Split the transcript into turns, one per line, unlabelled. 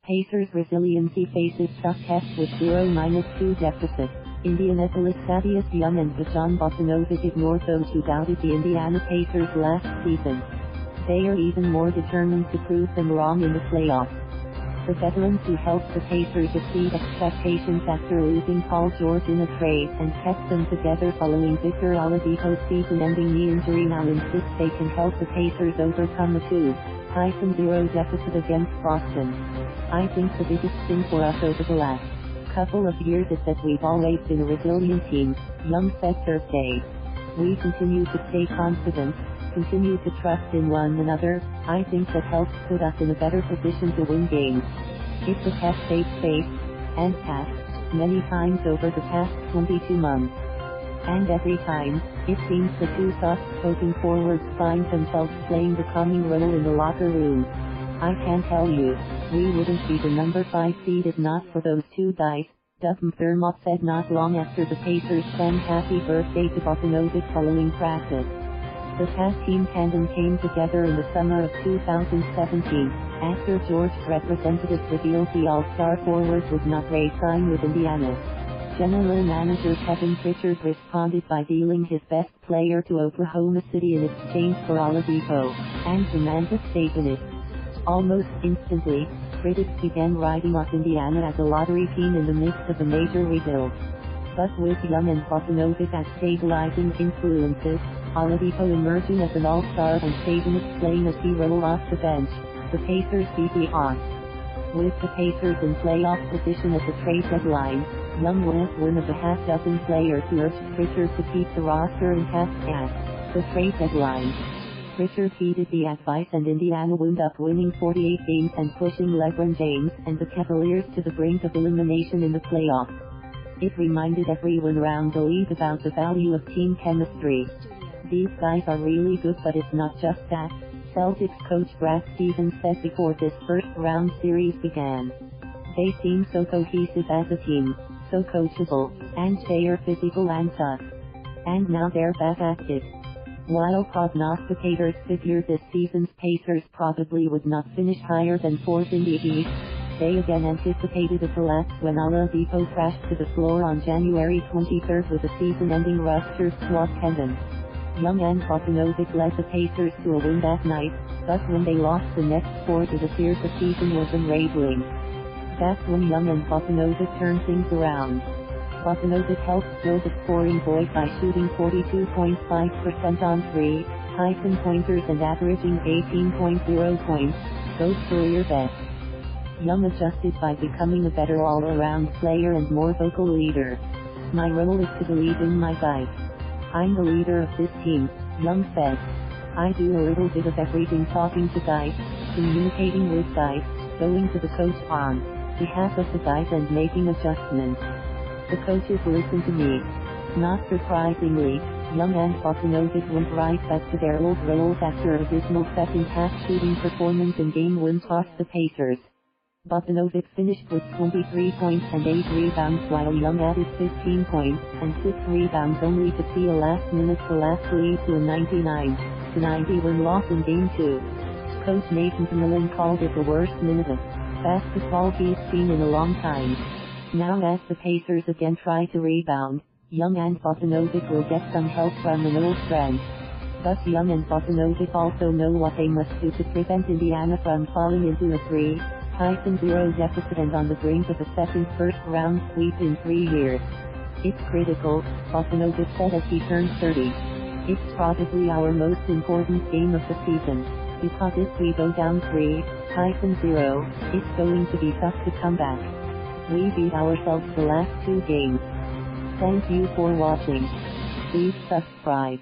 Pacers resiliency faces tough test with 0-2 deficit. Indianapolis Thaddeus Young and Bojan Bogdanovic ignored those who doubted the Indiana Pacers last season. They are even more determined to prove them wrong in the playoffs. The veterans who helped the Pacers exceed expectations after losing Paul George in a trade and kept them together following Victor Oladipo's season-ending knee injury now insist they can help the Pacers overcome a 2-0 deficit against Boston. I think the biggest thing for us over the last couple of years is that we've always been a resilient team, Young said Thursday. We continue to stay confident, continue to trust in one another. I think that helps put us in a better position to win games. It's a test they've faced and passed many times over the past 22 months. And every time, it seems the two soft-spoken forwards find themselves playing the calming role in the locker room. I can tell you, we wouldn't be the number 5 seed if not for those two guys, McDermott said not long after the Pacers sang happy birthday to Bogdanovic following practice. The tag-team tandem came together in the summer of 2017, after George representatives revealed the All-Star forward would not re-sign with Indiana. General Manager Kevin Pritchard responded by dealing his best player to Oklahoma City in exchange for Oladipo and Domantas Sabonis. Almost instantly, critics began writing off Indiana as a lottery team in the midst of a major rebuild. But with Young and Bogdanovic as stabilizing influences, Oladipo emerging as an all-star and Sabonis playing a key role off the bench, the Pacers beat the odds. With the Pacers in playoff position at the trade deadline, Young was one of the half-dozen players who urged Pritchard to keep the roster intact at the trade deadline. Pritchard heeded the advice and Indiana wound up winning 48 games and pushing LeBron James and the Cavaliers to the brink of elimination in the playoffs. It reminded everyone around the league about the value of team chemistry. These guys are really good, but it's not just that, Celtics coach Brad Stevens said before this first-round series began. They seem so cohesive as a team, so coachable, and they are physical and tough. And now they're back at it. While prognosticators figured this season's Pacers probably would not finish higher than 4th in the East, they again anticipated a collapse when Oladipo crashed to the floor on January 23 with a season-ending ruptured quad tendon. Young and Bogdanovic led the Pacers to a win that night, but when they lost the next 4 it appeared the season was unraveling. That's when Young and Bogdanovic turned things around. Bogdanovic helped build a scoring void by shooting 42.5% on 3-pointers and averaging 18.0 points, both career best. Young adjusted by becoming a better all-around player and more vocal leader. My role is to believe in my guys. I'm the leader of this team, Young said. I do a little bit of everything, talking to guys, communicating with guys, going to the coach on behalf of the guys and making adjustments. The coaches listen to me. Not surprisingly, Young and Bogdanovic went right back to their old roles after a dismal second-half shooting performance in Game 1 tossed the Pacers. Bogdanovic finished with 23 points and 8 rebounds while Young added 15 points and 6 rebounds only to see a last-minute collapse lead to a 99-91 loss in Game 2. Coach Nate McMillan called it the worst minute of basketball he's seen in a long time. Now as the Pacers again try to rebound, Young and Bogdanovic will get some help from an old friend. But Young and Bogdanovic also know what they must do to prevent Indiana from falling into a 3-0 deficit and on the brink of a second first-round sweep in 3 years. It's critical, Bogdanovic said as he turned 30. It's probably our most important game of the season, because if we go down 3-0, it's going to be tough to come back. We beat ourselves the last 2 games. Thank you for watching. Please subscribe.